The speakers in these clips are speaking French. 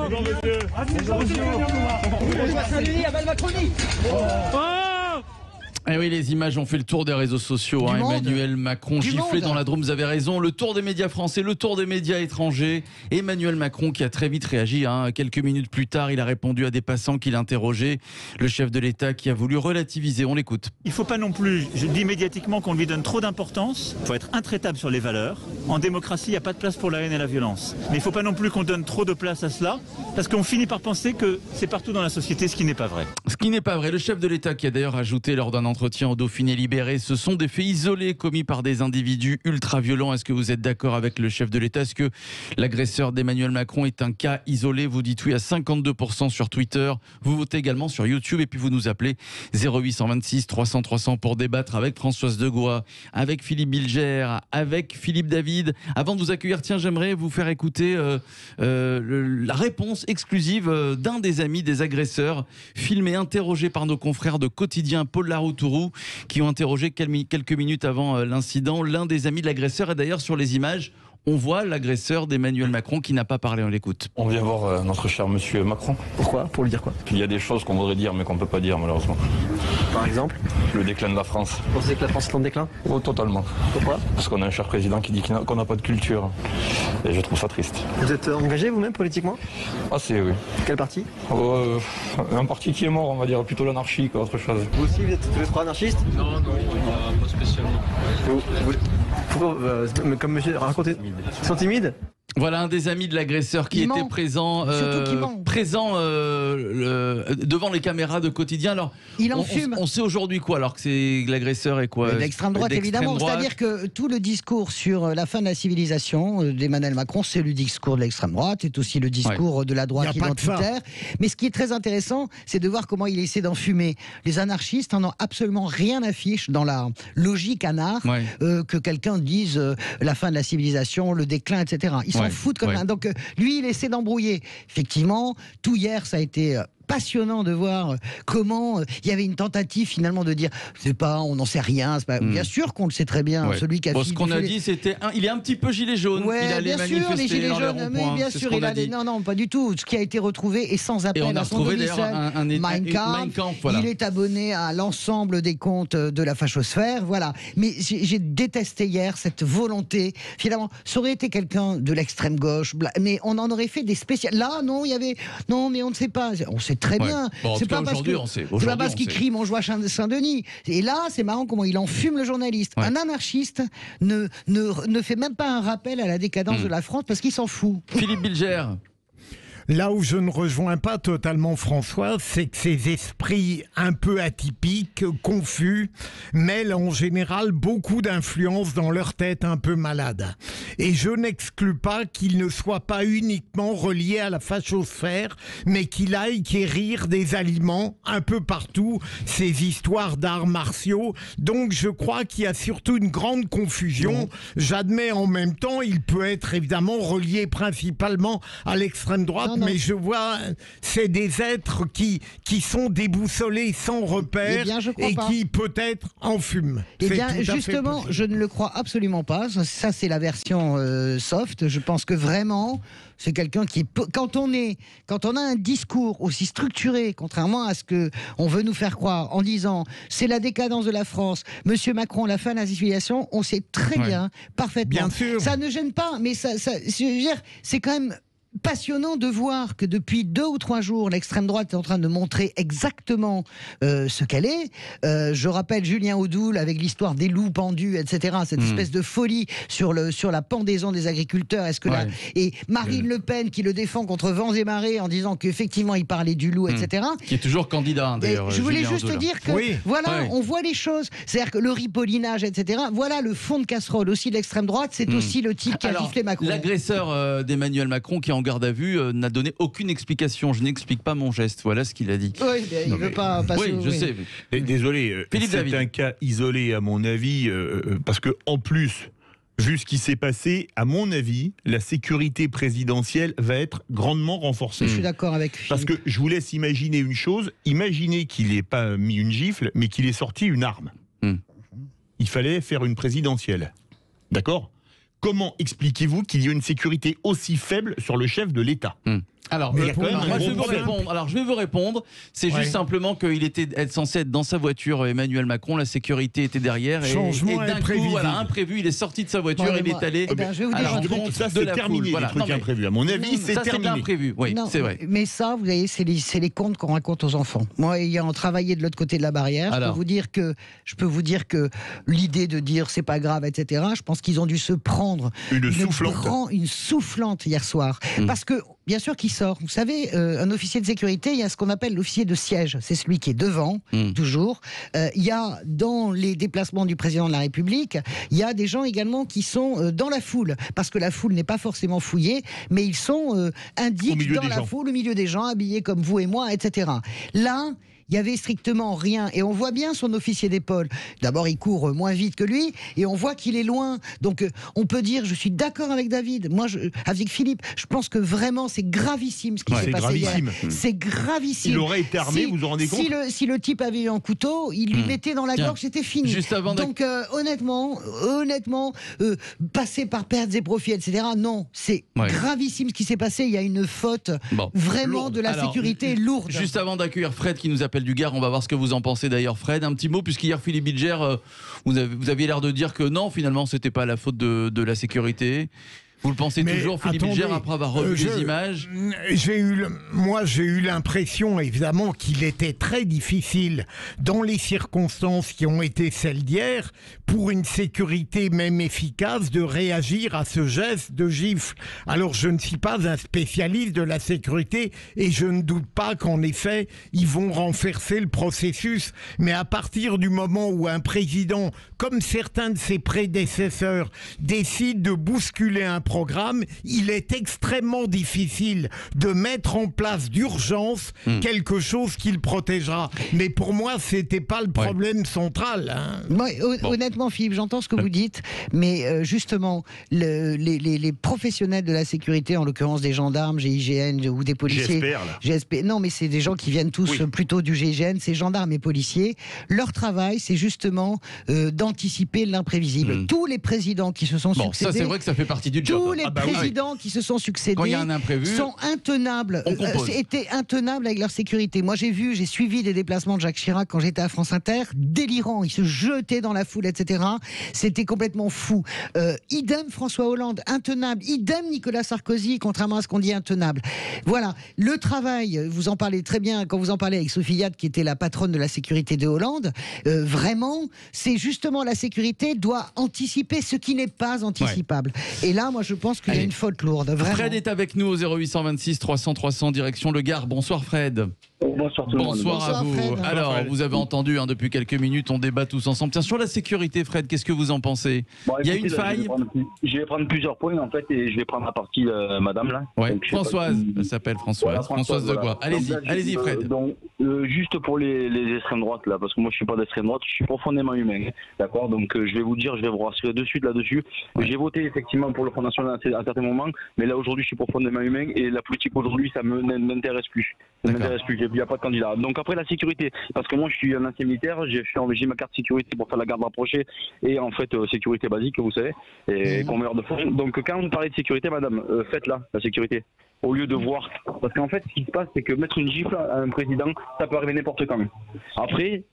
Bonjour monsieur. Bonjour monsieur. Eh oui, les images ont fait le tour des réseaux sociaux. Emmanuel Macron giflé dans la Drôme, vous avez raison. Le tour des médias français, le tour des médias étrangers. Emmanuel Macron qui a très vite réagi. Quelques minutes plus tard, il a répondu à des passants qui l'interrogeaient. Le chef de l'État qui a voulu relativiser. On l'écoute. Il ne faut pas non plus, je dis médiatiquement, qu'on lui donne trop d'importance. Il faut être intraitable sur les valeurs. En démocratie, il n'y a pas de place pour la haine et la violence. Mais il ne faut pas non plus qu'on donne trop de place à cela, parce qu'on finit par penser que c'est partout dans la société, ce qui n'est pas vrai. Ce qui n'est pas vrai. Le chef de l'État qui a d'ailleurs ajouté lors d'un entretien au Dauphiné Libéré, ce sont des faits isolés commis par des individus ultra-violents. Est-ce que vous êtes d'accord avec le chef de l'État? Est-ce que l'agresseur d'Emmanuel Macron est un cas isolé? Vous dites oui à 52% sur Twitter. Vous votez également sur YouTube et puis vous nous appelez 0826 300 300 pour débattre avec Françoise Degois, avec Philippe Bilger, avec Philippe David. Avant de vous accueillir, tiens, j'aimerais vous faire écouter la réponse exclusive d'un des amis des agresseurs, filmé, interrogé par nos confrères de Quotidien, Paul Laroutourou, qui ont interrogé quelques minutes avant l'incident l'un des amis de l'agresseur. Et d'ailleurs, sur les images, on voit l'agresseur d'Emmanuel Macron qui n'a pas parlé. On l'écoute. On vient voir notre cher monsieur Macron. Pourquoi? Pour lui dire quoi? Il y a des choses qu'on voudrait dire mais qu'on ne peut pas dire malheureusement. Par exemple? Le déclin de la France. Vous pensez que la France est en déclin? Oh, totalement. Pourquoi? Parce qu'on a un cher président qui dit qu'on n'a pas de culture. Et je trouve ça triste. Vous êtes engagé vous-même politiquement? Ah c'est oui. Quel parti? Un parti qui est mort, on va dire plutôt l'anarchie qu'autre chose. Vous aussi vous êtes tous les trois anarchistes? Non, pas spécialement. Pourquoi, comme monsieur, racontez. Ils sont timides? Voilà un des amis de l'agresseur qui était présent, devant les caméras de Quotidien. Alors, il en fume. On sait aujourd'hui quoi, alors que c'est l'agresseur est quoi? D'extrême droite, évidemment. C'est-à-dire que tout le discours sur la fin de la civilisation d'Emmanuel Macron, c'est le discours de l'extrême droite, c'est aussi le discours de la droite identitaire. Mais ce qui est très intéressant, c'est de voir comment il essaie d'enfumer. Les anarchistes n'en ont absolument rien à fiche dans la logique anard que quelqu'un dise la fin de la civilisation, le déclin, etc. Ils s'en foutent comme un. Donc lui, il essaie d'embrouiller. Effectivement, tout hier, ça a été passionnant de voir comment il y avait une tentative finalement de dire c'est pas, on n'en sait rien. Pas, bien sûr qu'on le sait très bien. Celui qui a ce qu'on a dit, c'était il est un petit peu gilet jaune. Il allait bien sûr, les gilets jaunes. Mais bien sûr, il allait. Non, pas du tout. Ce qui a été retrouvé est sans appel. Et on a retrouvé d'ailleurs un Mein Kampf. Voilà. Il est abonné à l'ensemble des comptes de la fachosphère. Voilà. Mais j'ai détesté hier cette volonté. Finalement, ça aurait été quelqu'un de l'extrême gauche, mais on en aurait fait des spéciales. Là, non, il y avait. Non, mais on ne sait pas. On sait très bien. Bon, c'est pas parce qu'il crie mon joie Saint-Denis. Et là, c'est marrant comment il enfume le journaliste. Un anarchiste ne fait même pas un rappel à la décadence de la France parce qu'il s'en fout. Philippe Bilger. Là où je ne rejoins pas totalement François, c'est que ces esprits un peu atypiques, confus, mêlent en général beaucoup d'influences dans leur tête un peu malade. Et je n'exclus pas qu'il ne soit pas uniquement relié à la fachosphère, mais qu'il aille quérir des aliments un peu partout, ces histoires d'arts martiaux. Donc je crois qu'il y a surtout une grande confusion. J'admets en même temps, il peut être évidemment relié principalement à l'extrême droite, mais je vois, c'est des êtres qui sont déboussolés sans repère et qui peut-être enfument. Eh bien, justement, je ne le crois absolument pas. Ça, c'est la version soft. Je pense que vraiment, c'est quelqu'un qui, quand on a un discours aussi structuré, contrairement à ce que on veut nous faire croire, en disant c'est la décadence de la France, Monsieur Macron, la fin de la civilisation, on sait très bien, parfaitement. Bien sûr. Ça ne gêne pas, mais je veux dire, c'est quand même passionnant de voir que depuis 2 ou 3 jours, l'extrême droite est en train de montrer exactement ce qu'elle est. Je rappelle Julien Audoul avec l'histoire des loups pendus, etc. Cette espèce de folie sur la pendaison des agriculteurs. Et Marine Le Pen qui le défend contre vents et marées en disant qu'effectivement il parlait du loup, etc. Qui est toujours candidat d'ailleurs. Je voulais juste dire que on voit les choses. C'est-à-dire que le ripollinage, etc. Voilà le fond de casserole aussi de l'extrême droite. C'est aussi le type qui a giflé Macron. L'agresseur d'Emmanuel Macron qui est en garde à vue n'a donné aucune explication. Je n'explique pas mon geste. Voilà ce qu'il a dit. Oui, il ne veut pas passer. Oui, je sais. Désolé, c'est un cas isolé à mon avis, parce que en plus, vu ce qui s'est passé, à mon avis, la sécurité présidentielle va être grandement renforcée. Je suis d'accord avec Philippe. Parce que je vous laisse imaginer une chose. Imaginez qu'il n'ait pas mis une gifle, mais qu'il ait sorti une arme. Il fallait faire une présidentielle. D'accord ? Comment expliquez-vous qu'il y ait une sécurité aussi faible sur le chef de l'État ? Alors, moi, je vais vous répondre. C'est juste simplement qu'il était censé être dans sa voiture, Emmanuel Macron, la sécurité était derrière. Changement et d'un coup, voilà, imprévu, il est sorti de sa voiture, il est allé à la rencontre ça, de la terminé, foule. Les trucs imprévus. À mon avis, c'est terminé. Ça, c'est imprévu, oui, c'est vrai. Mais ça, vous voyez, c'est les contes qu'on raconte aux enfants. Moi, ayant travaillé de l'autre côté de la barrière, je peux vous dire que l'idée de dire c'est pas grave, etc., je pense qu'ils ont dû se prendre une soufflante hier soir. Parce que, bien sûr qu'il sort. Vous savez, un officier de sécurité, il y a ce qu'on appelle l'officier de siège. C'est celui qui est devant, toujours. Il y a, dans les déplacements du président de la République, il y a des gens également qui sont dans la foule. Parce que la foule n'est pas forcément fouillée, mais ils sont indiques dans la foule, au milieu des gens, habillés comme vous et moi, etc. Là, il y avait strictement rien. Et on voit bien son officier d'épaule. D'abord, il court moins vite que lui, et on voit qu'il est loin. Donc, on peut dire, je suis d'accord avec David. Moi, avec Philippe, je pense que vraiment, c'est gravissime ce qui s'est passé hier. C'est gravissime. Il aurait été armé, vous vous rendez compte ? Si le type avait eu un couteau, il lui mettait dans la gorge, c'était fini. Juste avant donc, honnêtement, passer par pertes et profits, etc., non, c'est gravissime ce qui s'est passé. Il y a une faute vraiment de la sécurité lourde. Juste avant d'accueillir Fred qui nous appelle du Gard, on va voir ce que vous en pensez d'ailleurs, Fred. Un petit mot, puisqu'hier Philippe Bilger, vous aviez l'air de dire que non, finalement, c'était pas la faute de la sécurité. Vous le pensez toujours, Philippe Bilger, après avoir revu les images ? J'ai eu l'impression, évidemment, qu'il était très difficile, dans les circonstances qui ont été celles d'hier, pour une sécurité même efficace, de réagir à ce geste de gifle. Alors, je ne suis pas un spécialiste de la sécurité, et je ne doute pas qu'en effet, ils vont renforcer le processus. Mais à partir du moment où un président, comme certains de ses prédécesseurs, décide de bousculer un programme, il est extrêmement difficile de mettre en place d'urgence quelque chose qui le protégera. Mais pour moi, c'était pas le problème central. Hein. Moi, honnêtement, Philippe, j'entends ce que vous dites, mais justement, les professionnels de la sécurité, en l'occurrence des gendarmes, GIGN ou des policiers, GSP, non, mais c'est des gens qui viennent tous plutôt du GIGN, c'est gendarmes et policiers. Leur travail, c'est justement d'anticiper l'imprévisible. Tous les présidents qui se sont succédés, ça c'est vrai que ça fait partie du job. Tous les présidents qui se sont succédés sont intenables, étaient intenables avec leur sécurité. Moi, j'ai suivi des déplacements de Jacques Chirac quand j'étais à France Inter, délirant. Il se jetait dans la foule, etc. C'était complètement fou. Idem François Hollande, intenable. Idem Nicolas Sarkozy, contrairement à ce qu'on dit, intenable. Voilà. Le travail, vous en parlez très bien quand vous en parlez avec Sophie Yad, qui était la patronne de la sécurité de Hollande. Vraiment, c'est justement la sécurité doit anticiper ce qui n'est pas anticipable. Et là, moi, je pense qu'il y a une faute lourde. Vraiment. Fred est avec nous au 0826 300 300 direction Le Gard. Bonsoir Fred. Bonsoir tout le monde. Bonsoir à vous. Fred. Alors, vous avez entendu depuis quelques minutes, on débat tous ensemble. Tiens, sur la sécurité, Fred, qu'est-ce que vous en pensez ? Il y a une faille ? Je vais prendre plusieurs points en fait et je vais prendre la partie madame là. Ouais. Françoise, elle s'appelle Françoise. Françoise de Gois. Allez-y Fred. Donc, juste pour les extrêmes droites là, parce que moi je suis pas d'extrême droite, je suis profondément humain. D'accord ? Donc je vais vous dire, je vais vous rassurer de suite là-dessus. J'ai voté effectivement pour le Front National à certains moments, mais là aujourd'hui je suis profondément humain et la politique aujourd'hui ça m'intéresse plus. Ça m'intéresse plus, il n'y a pas de candidat. Donc après la sécurité, parce que moi je suis un ancien militaire, j'ai ma carte sécurité pour faire la garde rapprochée et en fait sécurité basique, vous savez, et conveyeur de fond. Donc quand vous parlez de sécurité, madame, faites-la, la sécurité. Au lieu de voir. Parce qu'en fait, ce qui se passe, c'est que mettre une gifle à un président, ça peut arriver n'importe quand. Après,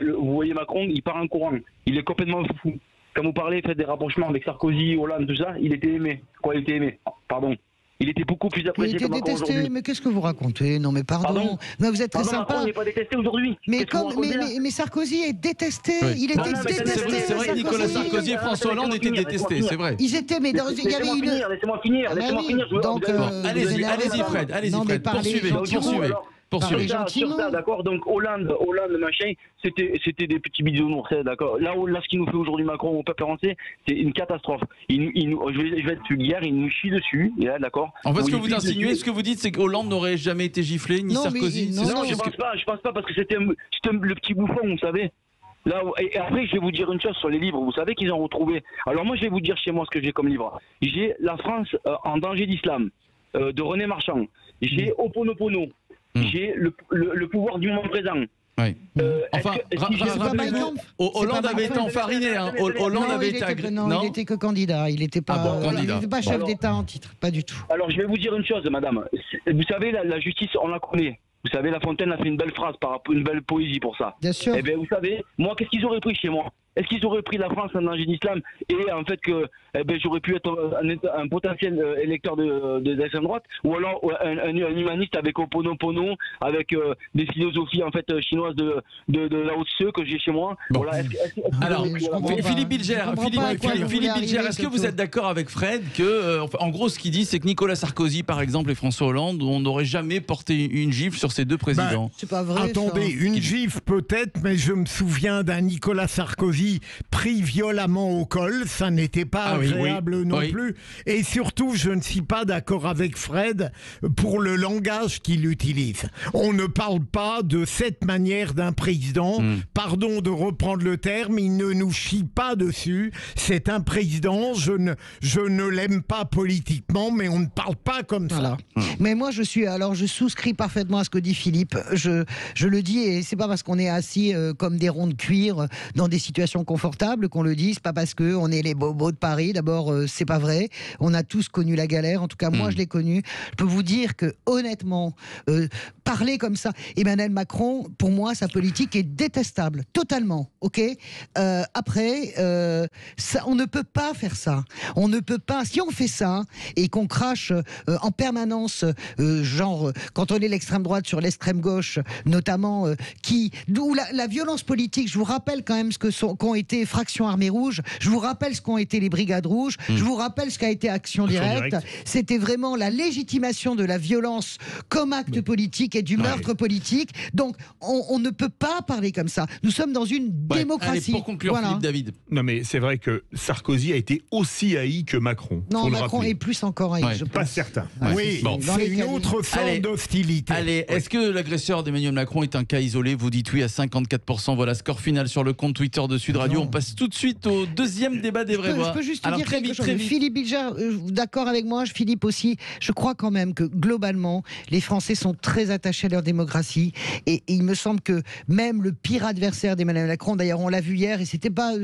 vous voyez Macron, il part en courant. Il est complètement fou. Quand vous parlez, faites des rapprochements avec Sarkozy, Hollande, tout ça, il était aimé. Quoi, il était aimé ? Pardon. Il était beaucoup plus apprécié que Macron aujourd'hui. Il était détesté, mais qu'est-ce que vous racontez ? Non mais pardon. Mais vous êtes très sympa. Macron n'est pas détesté aujourd'hui. Mais Sarkozy est détesté. Il était détesté. C'est vrai que Nicolas Sarkozy et François Hollande étaient détestés, c'est vrai. Ils étaient, mais il y avait une... Laissez-moi finir. Donc, allez-y Fred, poursuivez. Sur ça, d'accord. Donc Hollande, machin, c'était des petits bisounours, d'accord. Là, ce qu'il nous fait aujourd'hui Macron au peuple français, c'est une catastrophe. Je vais être vulgaire, il nous chie dessus, d'accord. En fait, ce que vous insinuez, ce que vous dites, c'est qu'Hollande n'aurait jamais été giflé, ni Sarkozy. Non, je pense pas, parce que c'était le petit bouffon, vous savez. Là, et après, je vais vous dire une chose sur les livres. Vous savez qu'ils ont retrouvé. Alors moi, je vais vous dire chez moi ce que j'ai comme livre. J'ai La France en danger d'islam de René Marchand. J'ai Ho'oponopono. J'ai le pouvoir du moment présent. Oui. Enfin, Hollande avait été enfariné. Hollande avait été agressé. Non, il n'était que candidat. Il n'était pas, pas chef d'État en titre, pas du tout. Alors je vais vous dire une chose, madame. Vous savez, la justice, on la connaît. Vous savez, La Fontaine a fait une belle phrase, une belle poésie pour ça. Bien sûr. Eh bien, vous savez, moi, qu'est-ce qu'ils auraient pris chez moi? Est-ce qu'ils auraient pris la France en danger d'islam et en fait que j'aurais pu être un potentiel électeur de l'extrême droite, ou alors un humaniste avec Ho'oponopono, avec des philosophies en fait chinoises de Lao Tse que j'ai chez moi. Bon. Voilà, alors, Philippe Bilger, est-ce que vous êtes d'accord avec Fred que, en gros, ce qu'il dit, c'est que Nicolas Sarkozy, par exemple, et François Hollande, on n'aurait jamais porté une gifle sur ces deux présidents? C'est pas vrai. Attendez, une gifle peut-être, mais je me souviens d'un Nicolas Sarkozy pris violemment au col, ça n'était pas agréable non plus. Et surtout, je ne suis pas d'accord avec Fred pour le langage qu'il utilise. On ne parle pas de cette manière d'un président. Pardon de reprendre le terme, il ne nous chie pas dessus. C'est un président, je ne l'aime pas politiquement, mais on ne parle pas comme ça. Mais moi, je souscris parfaitement à ce que dit Philippe. Je le dis, et c'est pas parce qu'on est assis comme des ronds de cuir dans des situations confortables qu'on le dit. C'est pas parce que on est les bobos de Paris. D'abord, c'est pas vrai. On a tous connu la galère. En tout cas, moi, je l'ai connu. Je peux vous dire que, honnêtement, parler comme ça, Emmanuel Macron, pour moi, sa politique est détestable, totalement. Ok. Après, on ne peut pas faire ça. On ne peut pas. Si on fait ça et qu'on crache en permanence, genre quand on est l'extrême droite sur l'extrême gauche, notamment, d'où la violence politique. Je vous rappelle quand même qu'ont été Fraction Armée Rouge. Je vous rappelle ce qu'ont été les Brigades Rouges. Je vous rappelle ce qu'a été Action Directe. C'était vraiment la légitimation de la violence comme acte politique et du meurtre politique. Donc, on ne peut pas parler comme ça. Nous sommes dans une démocratie. Allez, pour conclure, Philippe David. Non, mais c'est vrai que Sarkozy a été aussi haï que Macron. Non, Macron est plus encore haï, je pense. Pas certain. Oui, c'est une autre forme d'hostilité. Allez, est-ce que l'agresseur d'Emmanuel Macron est un cas isolé? Vous dites oui à 54%. Voilà, score final sur le compte Twitter de Sud Radio. On passe tout de suite au deuxième débat des vrais voix. Je peux juste dire quelque chose. Philippe Bilger, d'accord avec moi, Philippe aussi. Je crois quand même que globalement, les Français sont très attachés à leur démocratie. Et il me semble que même le pire adversaire d'Emmanuel Macron, d'ailleurs on l'a vu hier, et c'était pas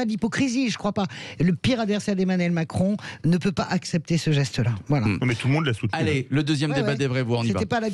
d'hypocrisie, je crois pas. Le pire adversaire d'Emmanuel Macron ne peut pas accepter ce geste-là. Voilà. Non, mais tout le monde l'a soutenu. Allez, le deuxième débat des vrais voix, on y va. C'était pas la